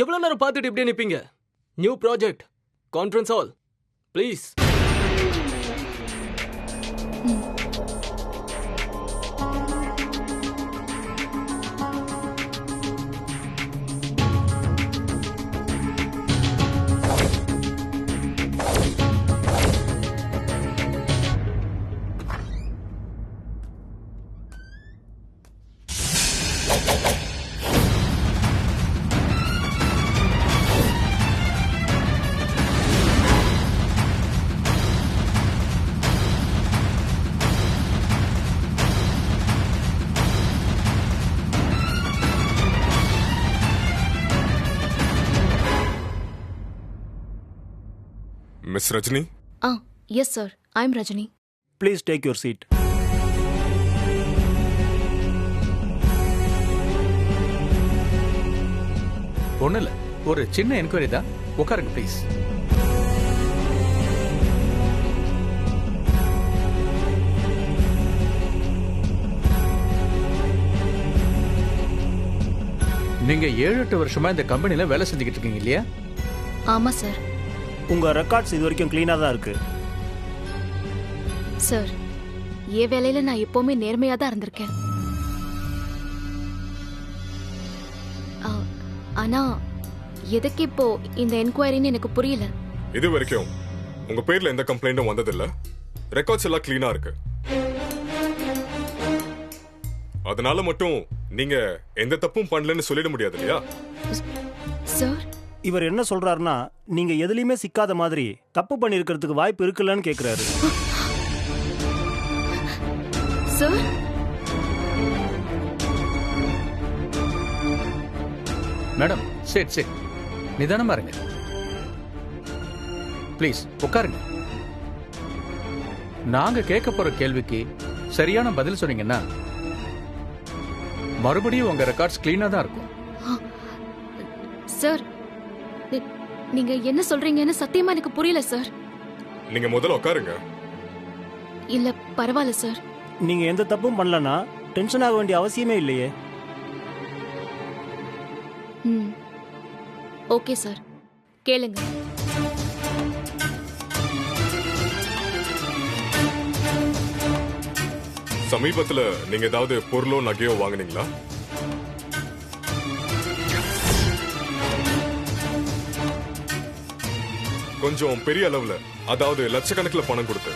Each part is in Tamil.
எவ்வளவு நேரம் பார்த்துட்டு இப்படியே நிப்பீங்க? New project, conference hall, please. Miss Rajni? Yes, sir. I'm Rajni. Please take your seat. ஒன்றும் இல்லை, ஒரு சின்ன என்கொயரி தான். உட்காருங்க ப்ளீஸ். நீங்க 7-8 வருஷமா இந்த கம்பெனில வேலை செஞ்சுக்கிட்டு இருக்கீங்க இல்லையா? ஆமா சார். உங்க ரெக்கார்ட்ஸ் இது வரைக்கும் கிளீனா தான் இருக்கு. சார், என் வேலையில நான் எப்பவுமே நேர்மையா தான் இருந்திருக்கேன். ஆனா எதுக்கு இப்போ இந்த என்கொயரின்னு எனக்கு புரியல. இது வரைக்கும் உங்க பேர்ல எந்த கம்ப்ளைண்டும் வந்ததில்ல. ரெக்கார்ட்ஸ் எல்லாம் கிளீனா இருக்கு. அதனால மட்டும் நீங்க எந்த தப்பும் பண்ணலன்னு சொல்லிட முடியாது இல்லையா? சார், இவர் என்ன சொல்றாருன்னா, நீங்க எதுலயுமே சிக்காத மாதிரி தப்பு பண்ணிருக்கிறதுக்கு வாய்ப்பு இருக்குல்லன்னு கேக்குறாரு. சார், மேடம், சரி நிதானமா இருங்க. ப்ளீஸ் உட்காருங்க. நாங்க கேட்க போற கேள்விக்கு சரியான பதில் சொன்னீங்கன்னா மறுபடியும் உங்க ரெக்கார்ட்ஸ் கிளீனா தான் இருக்கும். சார், நீங்க என்ன சொல்றீங்கன்னு சத்தியமா எனக்கு புரியல சார். நீங்க முதல்ல உட்காருங்க. இல்ல பரவாயில்ல சார். நீங்க எந்த தப்பும் பண்ணலனா டென்ஷன் ஆக வேண்டிய அவசியமே இல்லையே. ஓகே சார், கேளுங்க. சமீபத்துல நீங்க ஏதாவது பொருளோ நகையோ வாங்குனீங்களா? கொஞ்சம் பெரிய அளவுல, அதாவது லட்சக்கணக்கில் பணம் கொடுத்து.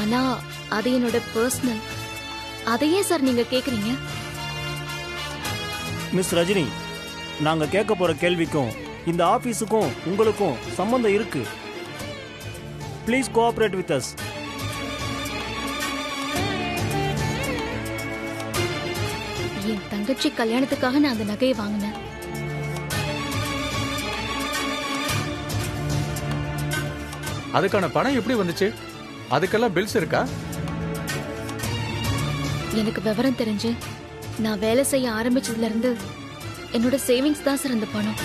ஆனா அது என்னோட பர்சனல். அதையே சார் நீங்க கேக்குறீங்க? மிஸ் ரஜினி, நாங்க கேட்க போற கேள்விக்கும் இந்த ஆபீஸுக்கும் உங்களுக்கும் சம்பந்தம் இருக்கு. Please cooperate with us. என் தங்கச்சி கல்யாணத்துக்காக நான் அந்த நகையை வாங்கினேன். அதுக்கான பணம் எப்படி வந்துச்சு? அதுக்கெல்லாம் பில்ஸ் இருக்கா? எனக்கு விவரம் தெரிஞ்சு நான் வேலை செய்ய ஆரம்பிச்சதுல இருந்து என்னோட சேவிங்ஸ் தான் சார் அந்த பணம்.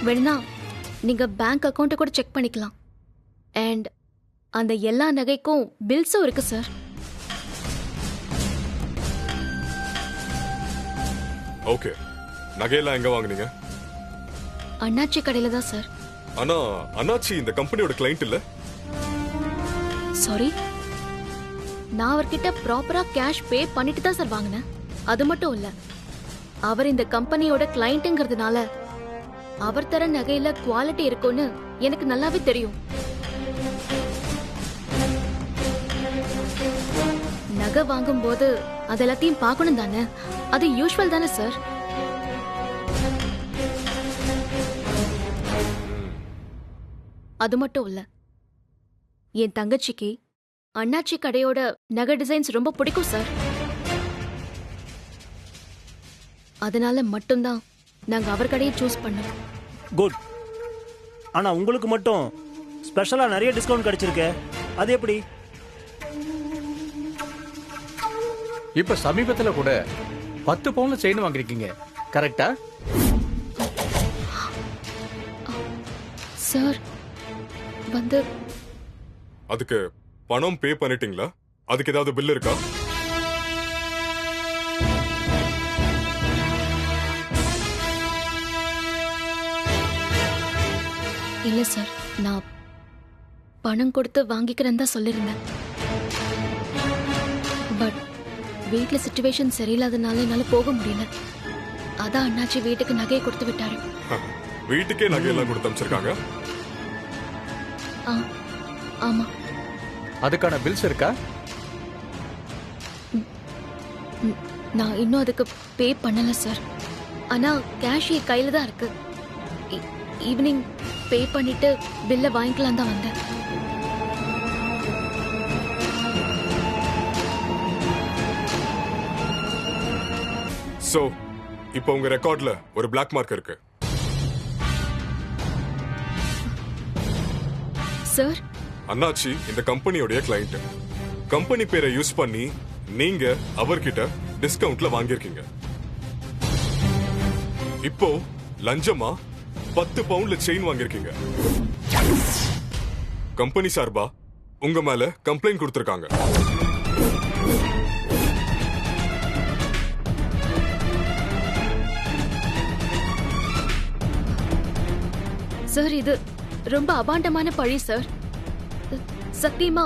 வேணும்னா நீங்க பேங்க் அக்கௌண்ட்டை கூட செக் பண்ணிக்கலாம். அண்ட் அந்த எல்லா நகைக்கும் பில்ஸும் இருக்கு சார். ஓகே, நகையெல்லாம் எங்க வாங்குனீங்க? அண்ணாச்சி கடையில தான் சார். ஆனா அண்ணாச்சி இந்த கம்பெனியோட கிளையண்ட் இல்ல. சாரி, நான் அவர்கிட்ட ப்ராப்பரா கேஷ் பே பண்ணிட்டு தான் சார் வாங்கினேன். அது மட்டும் இல்ல, அவர் இந்த கம்பெனியோட கிளையண்ட்ங்கிறதுனால அவர் தர நகையில குவாலிட்டி இருக்கும்னு எனக்கு நல்லாவே தெரியும். நகை வாங்கும் போது அது எல்லாத்தையும் பார்க்கணும் தானே? அது யூஷுவல் தானே சார்? அது மட்டும் இல்ல, என் தங்கச்சிக்கு அண்ணாச்சி கடையோட நகை டிசைன்ஸ் ரொம்ப பிடிக்கும் சார். அதனால மட்டும்தான் நாங்க அவர் கடையை சூஸ் பண்ணோம். குட். ஆனா உங்களுக்கு மட்டும் ஸ்பெஷலா நிறைய டிஸ்கவுண்ட் கிடைச்சிருக்கு. அது எப்படி? இப்ப சமீபத்துல கூட 10 பவுன்ல செயின் வாங்கிருக்கீங்க, கரெக்டா? சார் வந்து அதுக்கு பணம் பே பண்ணிட்டீங்களா? அதுக்கு ஏதாவது பில் இருக்கா? இல்ல சார், நான் பணம் கொடுத்து வாங்கிக்கிறேன்னு தான் சொல்லியிருந்தேன். பட் வீட்ல சிச்சுவேஷன் சரியில்லாதனால என்னால போக முடியல. அதான் அண்ணாச்சி வீட்டுக்கு நகையை கொடுத்து விட்டாரு. வீட்டுக்கே நகையெல்லாம் கொடுத்து அனுப்பிச்சிருக்காங்க? ஆமா. அதுக்கான பில்ஸ் இருக்கா? நான் இன்னும் அதுக்கு பே பண்ணல சார். ஆனா கேஷ் என் கையில தான் இருக்கு. ஈவினிங் பே பண்ணிட்டு பில்ல வாங்கிக்கலாம் தான் வந்தேன். சோ இப்போ உங்க ரெக்கார்ட்ல ஒரு பிளாக் மார்க் இருக்கு. சார், அண்ணாச்சி இந்த கம்பெனியோட கிளையண்ட். கம்பெனி பேரை யூஸ் பண்ணி நீங்க அவர்கிட்ட டிஸ்கவுண்ட்ல வாங்கியிருக்கீங்க. இப்போ லஞ்சமா 10 பவுண்ட்ல செயின் வாங்கியிருக்கீங்க. கம்பெனி சார்பா உங்க மேல கம்ப்ளைண்ட் கொடுத்திருக்காங்க. சார், இது ரொம்ப அபாண்டமான பழி சார். சத்தியமா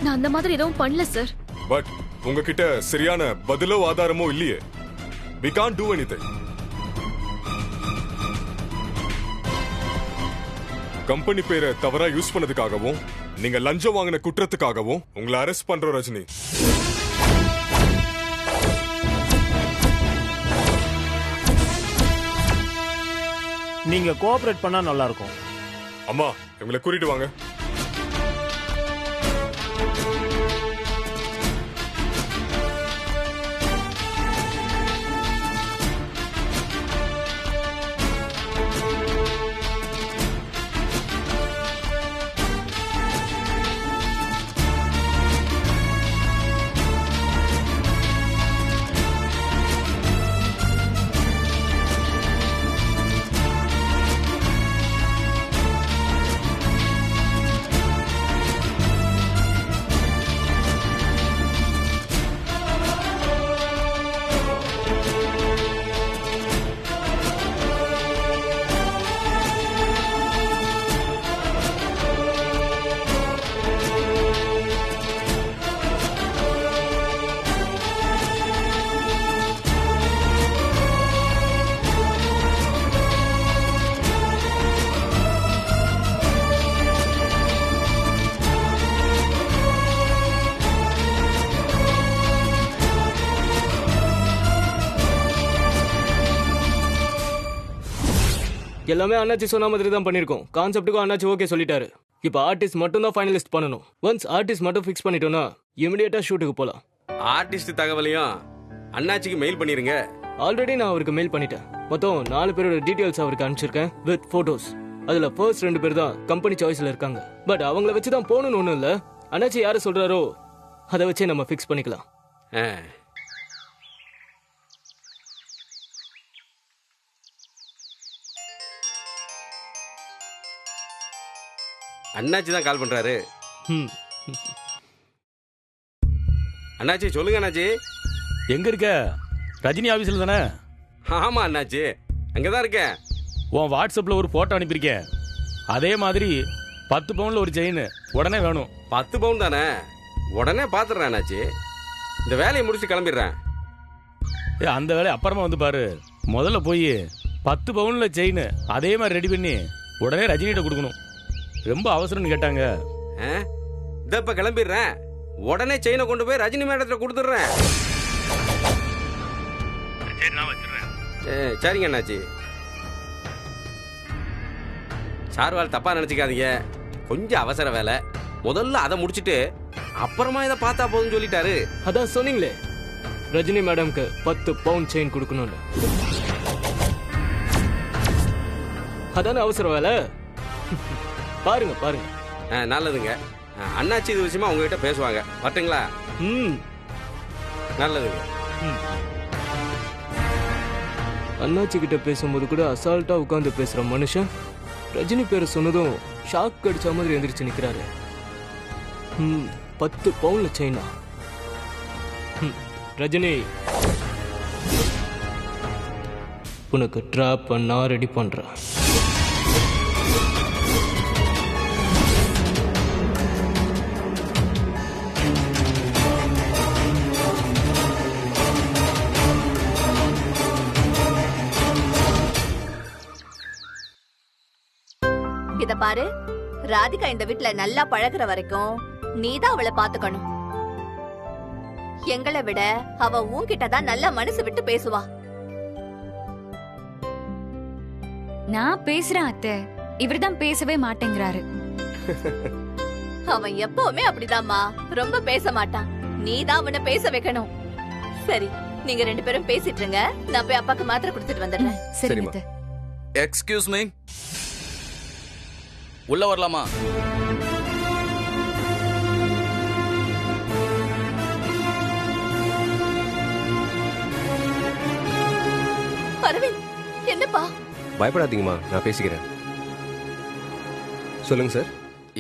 நான் அந்த மாதிரி எதுவும் பண்ணல சார். பட் உங்ககிட்ட சரியான பதிலோ ஆதாரமோ இல்லையே. We can't do anything. Company பேரை தவறா யூஸ் பண்ணதுக்காகவும் நீங்க லஞ்சம் வாங்கின குற்றத்துக்காகவும் உங்களை அரெஸ்ட் பண்றோம் ரஜினி. நீங்க கோஆபரேட் பண்ணா நல்லா இருக்கும். அம்மா, இவங்களை கூட்டிட்டு வாங்க. எல்லாமே அண்ணாச்சி சொன்ன மாதிரி தான் பண்ணிருக்கோம். கான்செப்ட்டுக்கும் அண்ணாச்சி ஓகே சொல்லிட்டாரு. இப்போ ஆர்டிஸ்ட் மட்டும் தான் ஃபைனலிஸ்ட் பண்ணணும். ஒன்ஸ் ஆர்டிஸ்ட் மட்டும் ஃபிக்ஸ் பண்ணிட்டோம்னா இமிடியேட்டா ஷூட்டுக்கு போலாம். ஆர்டிஸ்ட் தகவலையும் அண்ணாச்சிக்கு மெயில் பண்ணிருங்க. ஆல்ரெடி நான் அவருக்கு மெயில் பண்ணிட்டேன். மொத்தம் 4 பேரோட டீடைல்ஸ் அவருக்கு அனுப்பிச்சிருக்கேன் வித் போட்டோஸ். அதுல ஃபர்ஸ்ட் 2 பேர் தான் கம்பெனி சாய்ஸ்ல இருக்காங்க. பட் அவங்கள வச்சு தான் போகணும்னு ஒன்றும் இல்லை. அண்ணாச்சி யாரை சொல்றாரோ அதை வச்சே நம்ம ஃபிக்ஸ் பண்ணிக்கலாம். அண்ணாச்சி தான் கால் பண்றாரு. அண்ணாச்சி சொல்லுங்க. அண்ணாச்சி எங்க இருக்க? ரஜினி ஆபீஸ்ல தானே? ஆமா அண்ணாச்சி, அங்கதான் இருக்கேன். உன் வாட்ஸ்அப்ல ஒரு போட்டோ அனுப்பியிருக்கேன். அதே மாதிரி 10 பவுன்ல ஒரு செயின் உடனே வேணும். 10 பவுன் தானே? உடனே பாத்துறேன் அண்ணாச்சி. இந்த வேலையை முடிச்சு கிளம்பிடுறேன். அந்த வேலையை அப்புறமா வந்து பாரு. முதல்ல போய் 10 பவுன்ல செயின் அதே மாதிரி ரெடி பண்ணி உடனே ரஜினிகிட்ட கொடுக்கணும். ரொம்ப அவசரம்னு கேட்டாங்க. இத இப்ப கிளம்பிடுறேன். உடனே செயினை கொண்டு போய் ரஜினி மேடத்துல கொடுத்துடுறேன். சரிங்க அண்ணாச்சி. சார்வால் தப்பா நினைச்சுக்காதீங்க. கொஞ்சம் அவசர வேலை. முதல்ல அதை முடிச்சிட்டு அப்புறமா இதை பார்த்தா போதும்னு சொல்லிட்டாரு. அதான் சொன்னீங்களே ரஜினி மேடம்க்கு 10 பவுண்ட் செயின் கொடுக்கணும்னு. அதான அவசர வேலை. பாருங்க பாருங்க. நல்லதுங்க. அண்ணாச்சி இது விஷயமா உங்ககிட்ட பேசுவாங்க. வரட்டுங்களா? நல்லதுங்க. அண்ணாச்சி கிட்ட பேசும்போது கூட அசால்ட்டா உட்கார்ந்து பேசுற மனுஷன் ரஜினி பேரை சொன்னதும் ஷாக் அடிச்ச மாதிரி எந்திரிச்சு நிக்கிறாரு. 10 பவுன்ல செயினா? ரஜினி, உனக்கு ட்ராப் பண்ணா ரெடி பண்றேன். இத பாரு, ராதிகா இந்த வீட்ல நல்லா பழகுற வரைக்கும் நீதான் அவளை பாத்துக்கணும். எங்களை விட அவ உன்கிட்ட தான் நல்ல மனசு விட்டு பேசுவா. நான் பேசுறேன் அத்தை, இவர்தான் பேசவே மாட்டேங்கிறாரு. அவன் எப்பவுமே அப்படிதாம்மா, ரொம்ப பேச மாட்டான். நீதான் அவனை பேச வைக்கணும். சரி, நீங்க 2 பேரும் பேசிட்டு இருங்க, நான் போய் அப்பாக்கு மாத்திரை கொடுத்துட்டு வந்துடுறேன். சரி அத்தை. எக்ஸ்கியூஸ் மீ, உள்ள வரலாமா? அரவிந்த், என்னப்பா? பயப்படாதீங்கம்மா, நான் பேசிக்கிறேன். சொல்லுங்க சார்.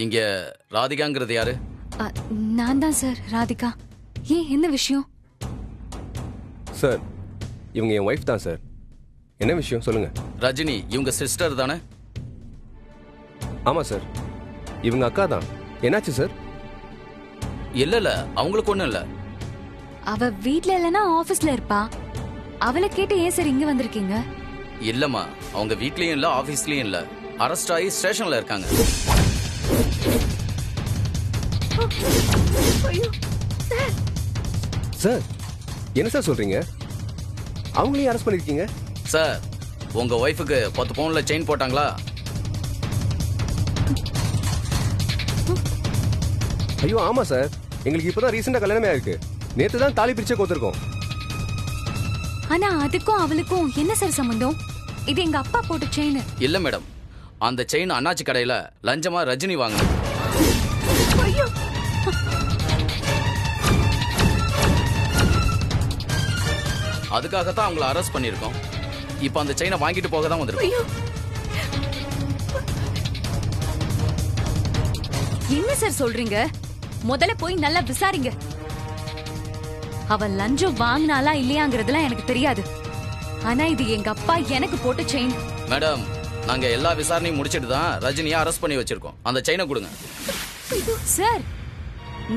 இங்க ராதிகாங்கிறது யாரு? நான் தான் சார் ராதிகா. ஏன், என்ன விஷயம்? சார், இவங்க என் ஒய்ஃப் தான் சார். என்ன விஷயம் சொல்லுங்க. ரஜினி இவங்க சிஸ்டர் தானே? ஆமா சார், இவங்க அக்கா தான். என்னாச்சு சார்? இல்ல அவங்களுக்கு ஒண்ணும் இல்ல. அவ வீட்ல இல்லனா ஆபீஸ்ல இருப்பா. அவளை கேட்டு ஏன் சார் இங்க வந்திருக்கீங்க? இல்லம்மா, அவங்க வீட்லயும் இல்ல ஆபீஸ்லயும் இல்ல, அரெஸ்ட் ஆகி ஸ்டேஷன்ல இருக்காங்க. சார், என்ன சார் சொல்றீங்க? அவங்களையும் அரெஸ்ட் பண்ணிருக்கீங்க? சார், உங்க ஒய்ஃபுக்கு 10 பவுன்ல செயின் போட்டாங்களா? ஐயோ ஆமா சார், எங்களுக்கு இப்பதான் ரீசெண்டா கல்யாணமே ஆயிருக்கு. நேத்து தான் தாலி பிரிச்சே கோத்திருக்கோம். ஆனா அதுக்கும் அவளுக்கும் என்ன சார் சம்பந்தம்? இது எங்க அப்பா போட்ட செயின். இல்ல மேடம், அந்த செயின் அண்ணாச்சி கடையில லஞ்சமா ரஜினி வாங்கின. அதுக்காகத்தான் அவங்கள அரெஸ்ட் பண்ணிருக்கோம். இப்ப அந்த செயினை வாங்கிட்டு போக தான் வந்திருக்கோம். என்ன சார் சொல்றீங்க? முதல்ல போய் நல்லா விசாரிங்க. அவ லஞ்சம் வாங்கினாலா இல்லையாங்கிறதுலாம் எனக்கு தெரியாது. ஆனா இது எங்க அப்பா எனக்கு போட்ட செயின். மேடம், நாங்க எல்லா விசாரணையும் முடிச்சிட்டு தான் ரஜினியை அரெஸ்ட் பண்ணி வச்சிருக்கோம். அந்த செயினை கொடுங்க. சார்,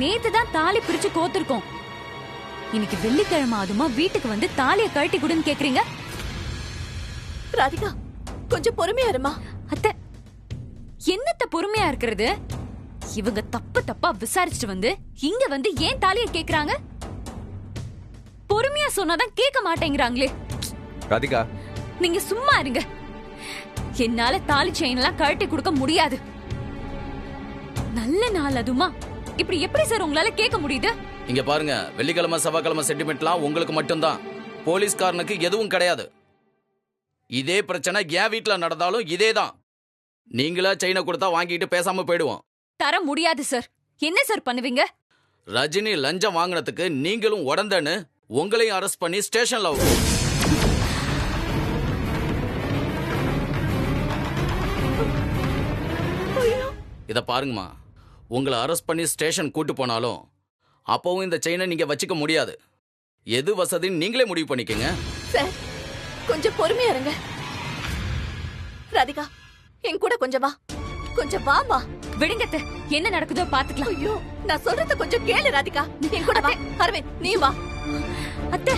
நேத்து தான் தாலி பிரிச்சு கோத்திருக்கோம். இன்னைக்கு வெள்ளிக்கிழமை அதுமா வீட்டுக்கு வந்து தாலியை கழட்டி கொடுன்னு கேக்குறீங்க? ராதிகா, கொஞ்சம் பொறுமையா இருமா. அத்தை, என்னத்த பொறுமையா இருக்கிறது? இவங்க தப்பா விசாரிச்சுட்டு வந்து இங்க வந்து ஏன் தாலியை கேக்குறாங்க? பொறுமையா சொன்னாதான் கேட்க மாட்டேங்கிறாங்களே. ராதிகா, நீங்க சும்மா இருங்க. என்னால தாலி செயின் எல்லாம் கழட்டி கொடுக்க முடியாது. நல்ல நாள் அதுமா, இப்படி எப்படி சார் உங்களால கேட்க முடியுது? இங்க பாருங்க, வெள்ளிக்கிழமை செவ்வாய்க்கிழமை சென்டிமெண்ட்லாம் உங்களுக்கு மட்டும்தான், போலீஸ்காரனுக்கு எதுவும் கிடையாது. இதே பிரச்சனை என் வீட்டுல நடந்தாலும் இதேதான். நீங்களா செயினை கொடுத்தா வாங்கிட்டு பேசாம போயிடுவோம். தர முடியாது சார். என்ன சார் பண்ணுவீங்க? ரஜினி லஞ்சம் வாங்கினதுக்கு நீங்களும் உடந்தன்னு உங்களையும் அரெஸ்ட் பண்ணி ஸ்டேஷன்ல இத பாருங்கம்மா, உங்களை அரெஸ்ட் பண்ணி ஸ்டேஷன் கூட்டு போனாலும் அப்பவும் இந்த செயினை நீங்க வச்சுக்க முடியாது. எது வசதின்னு நீங்களே முடிவு பண்ணிக்கங்க. சார், கொஞ்சம் பொறுமையா இருங்க. ராதிகா, என் கூட கொஞ்சம் வா. கொஞ்சம் வாமா. விடுங்க, என்ன நடக்குதோ பாத்துக்கலாம். ஐயோ, நான் சொல்றத கொஞ்சம் கேளு ராதிகா. என் கூட வா. அரவிந்த், நீ வா. அத்தை,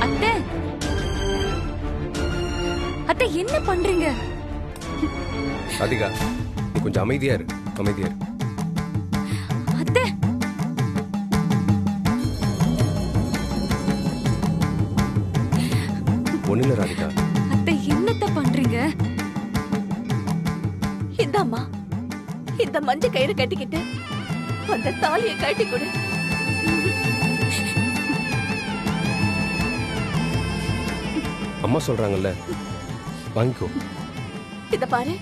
அத்தை, அத்தை என்ன பண்றீங்க? ராதிகா, நீ கொஞ்சம் அமைதியா இரு. அமைதியா இரு. அத்தை, ஒண்ணுல ராதிகா. அத்தை என்னத்த பண்றீங்க? இந்தாம்மா, இந்த மஞ்ச கயிறு கட்டிக்கிட்டு அந்த தாலியை கட்டி கொடு. அம்மா சொல்றாங்கல்ல, வாங்கிக்கோ. இத பாரு,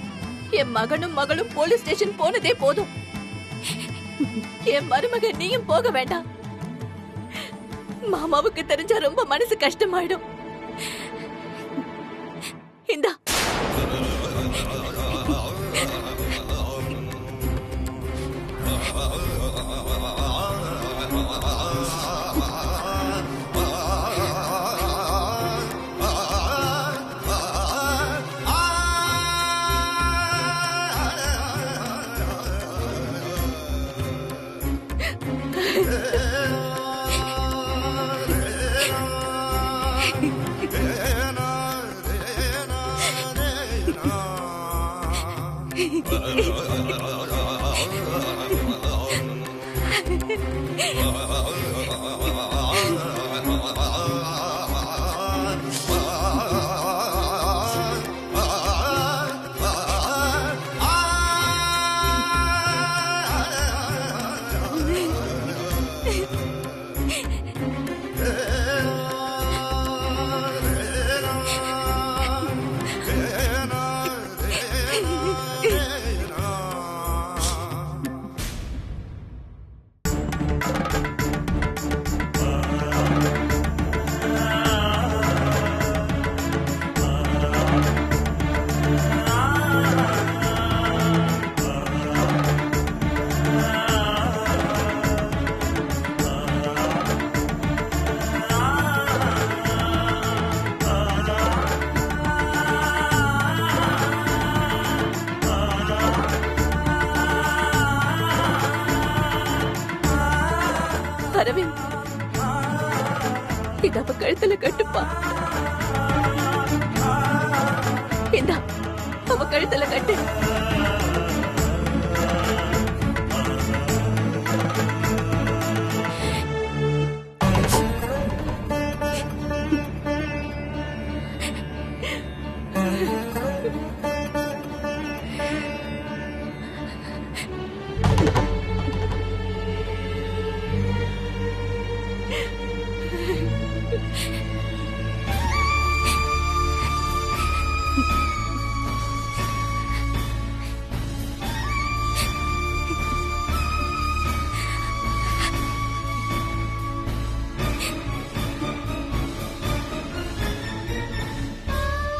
என் மகனும் மகளும் போலீஸ் ஸ்டேஷன் போனதே போதும். என் மருமக நீயும் போக வேண்டாம். மாமாவுக்கு தெரிஞ்சா ரொம்ப மனசு கஷ்டமாயிடும். இந்தா அரவிந்த், இத அவ கழுத்துல கட்டுப்பா. இந்தா அவ கழுத்துல கட்டு.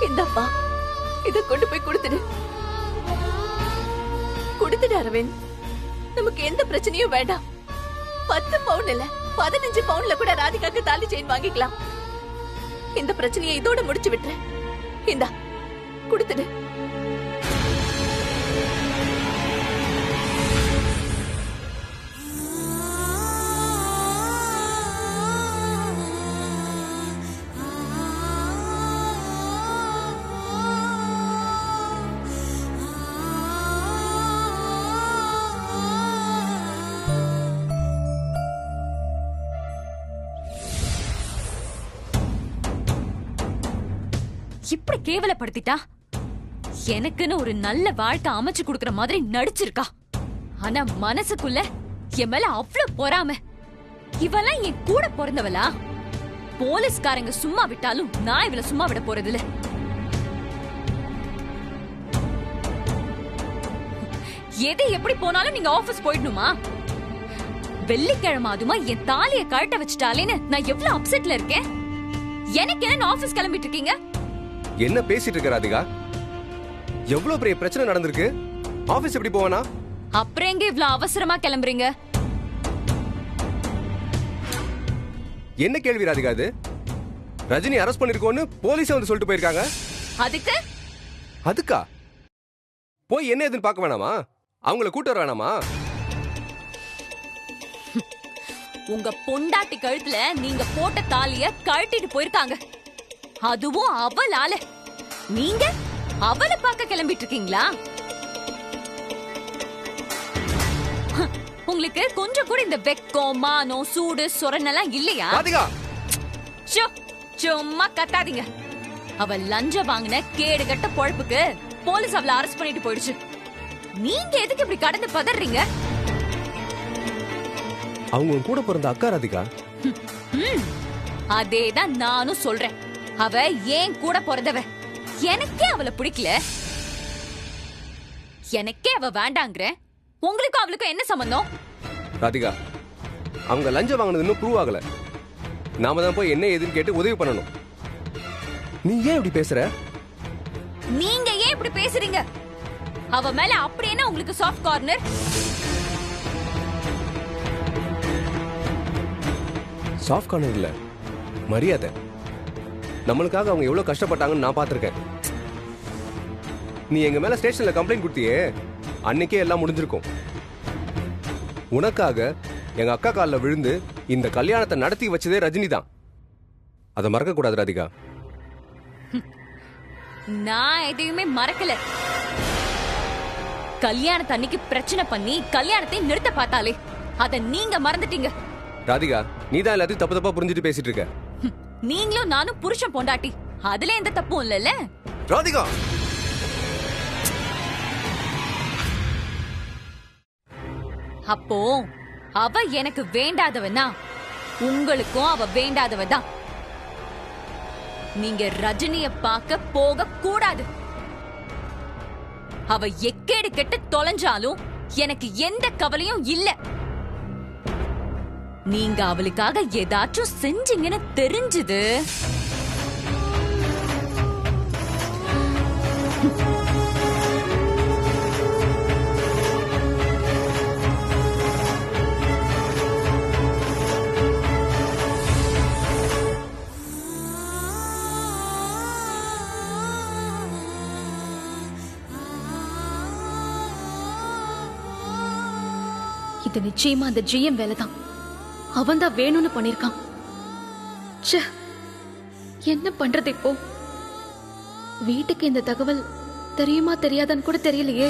இந்தப்பா, இத கொண்டு போய் கொடுத்துடு. கொடுத்துடு அரவிந்த். நமக்கு எந்த பிரச்சனையும் வேண்டாம். 10 பவுன் இல்ல 15 பவுன்ல கூட ராதிகாக்கு தாலி செயின் வாங்கிக்கலாம். இந்த பிரச்சனையை இதோட முடிச்சு விட்டு இந்தா கொடுத்துடு. இப்படி கேவலப்படுத்திட்டா எனக்குன்னு ஒரு நல்ல வாழ்க்கை அமைச்சு கொடுக்கற மாதிரி நடிச்சிருக்கா. ஆனா மனசுக்குள்ள என் மேல அவ்வளவு பொறாம. இவெல்லாம் என் கூட பிறந்தவளா? போலீஸ்காரங்க சும்மா விட்டாலும் நான் இவள சும்மா விட போறதில்ல. எது எப்படி போனாலும் நீங்க ஆபீஸ் போயிடணுமா? வெள்ளிக்கிழமை அதுமா என் தாலிய கழட்ட வச்சுட்டாலேன்னு நான் எவ்வளவு அப்செட்ல இருக்கேன். எனக்கு என்ன ஆபீஸ் கிளம்பிட்டு இருக்கீங்க? என்ன பேசிட்டு இருக்க ராதிகா? எவ்வளவு பெரிய பிரச்சனை நடந்திருக்கு. ஆபீஸ் எப்படி போவானா? அப்புறம் எங்க இவ்வளவு அவசரமா கிளம்புறீங்க? என்ன கேள்வி ராதிகா இது? ரஜினி அரெஸ்ட் பண்ணிருக்கோன்னு போலீஸ் வந்து சொல்லிட்டு போயிருக்காங்க. அதுக்கா போய் என்ன ஏதுன்னு பார்க்க வேணாமா? அவங்கள கூட்ட வர வேணாமா? உங்க பொண்டாட்டி கழுத்துல நீங்க போட்ட தாலிய கழட்டிட்டு போயிருக்காங்க. அதுவும் அவளால. நீங்க அவளை பார்க்க கிளம்பிட்டு இருக்கீங்களா? உங்களுக்கு கொஞ்சம் கூட இந்த வெக்கம், மானம், சூடு, சொரணெல்லாம் இல்லையா? சும்மா கத்தாதீங்க. அவ லஞ்சம் வாங்கின கேடு கட்ட பொழப்புக்கு போலீஸ் அவளை அரெஸ்ட் பண்ணிட்டு போயிடுச்சு. நீங்க எதுக்கு இப்படி கடந்து பதறீங்க? அவங்க கூட பிறந்த அக்கா ராதிகா. அதேதான் நானும் சொல்றேன். அவ ஏன் கூட பிறந்தவ. எனக்கே அவளை பிடிக்கல. எனக்கே அவ வேண்டாங்கிற. உங்களுக்கும் அவளுக்கும் என்ன சம்பந்தம்? ராதிகா, அவங்க லஞ்சம் வாங்கினது இன்னும் ப்ரூவ் ஆகல. நாம தான் போய் என்ன ஏதுன்னு கேட்டு உதவி பண்ணணும். நீ ஏன் இப்படி பேசுற? நீங்க ஏன் இப்படி பேசுறீங்க? அவ மேல அப்படி என்ன உங்களுக்கு சாஃப்ட் கார்னர்? சாஃப்ட் கார்னர் இல்ல, மரியாதை. நம்மளுக்காக அவங்க எவ்வளவு கஷ்டப்பட்டாங்கன்னு நான் பார்த்திருக்கேன். நீ எங்க மேல ஸ்டேஷன்ல கம்ப்ளைண்ட் கொடுத்தியே, அன்னைக்கே எல்லாம் முடிஞ்சிருக்கும். உனக்காக எங்க அக்கா காலில் விழுந்து இந்த கல்யாணத்தை நடத்தி வச்சதே ரஜினி தான். அதை மறக்க கூடாது ராதிகா. நான் எதையுமே மறக்கல. கல்யாணத்து அன்னைக்கு பிரச்சனை பண்ணி கல்யாணத்தை நிறுத்த பார்த்தாலே அத நீங்க மறந்துட்டீங்க. ராதிகா, நீ தான் எல்லாத்தையும் தப்பு தப்பா புரிஞ்சுட்டு பேசிட்டு இருக்க. நீங்களும் நானும் புருஷன் பொண்டாட்டி, அதுல எந்த தப்பும் இல்லல்ல. ராதிகா, அப்போ அவ எனக்கு வேண்டாதவனா, உங்களுக்கும் அவ வேண்டாதவ தான். நீங்க ரஜினிய பார்க்க போக கூடாது. அவ எக்கேடு கெட்டு தொலைஞ்சாலும் எனக்கு எந்த கவலையும் இல்ல. நீங்க அவளுக்காக ஏதாச்சும் செஞ்சீங்கன்னு தெரிஞ்சது, இது நிச்சயமா அந்த ஜிஎம் வேலைதான். அவன் தான் வேணும்னு பண்ணிருக்கான். ச்சே, என்ன பண்றது இப்போ? வீட்டுக்கு இந்த தகவல் தெரியுமா தெரியாதான்னு கூட தெரியலையே.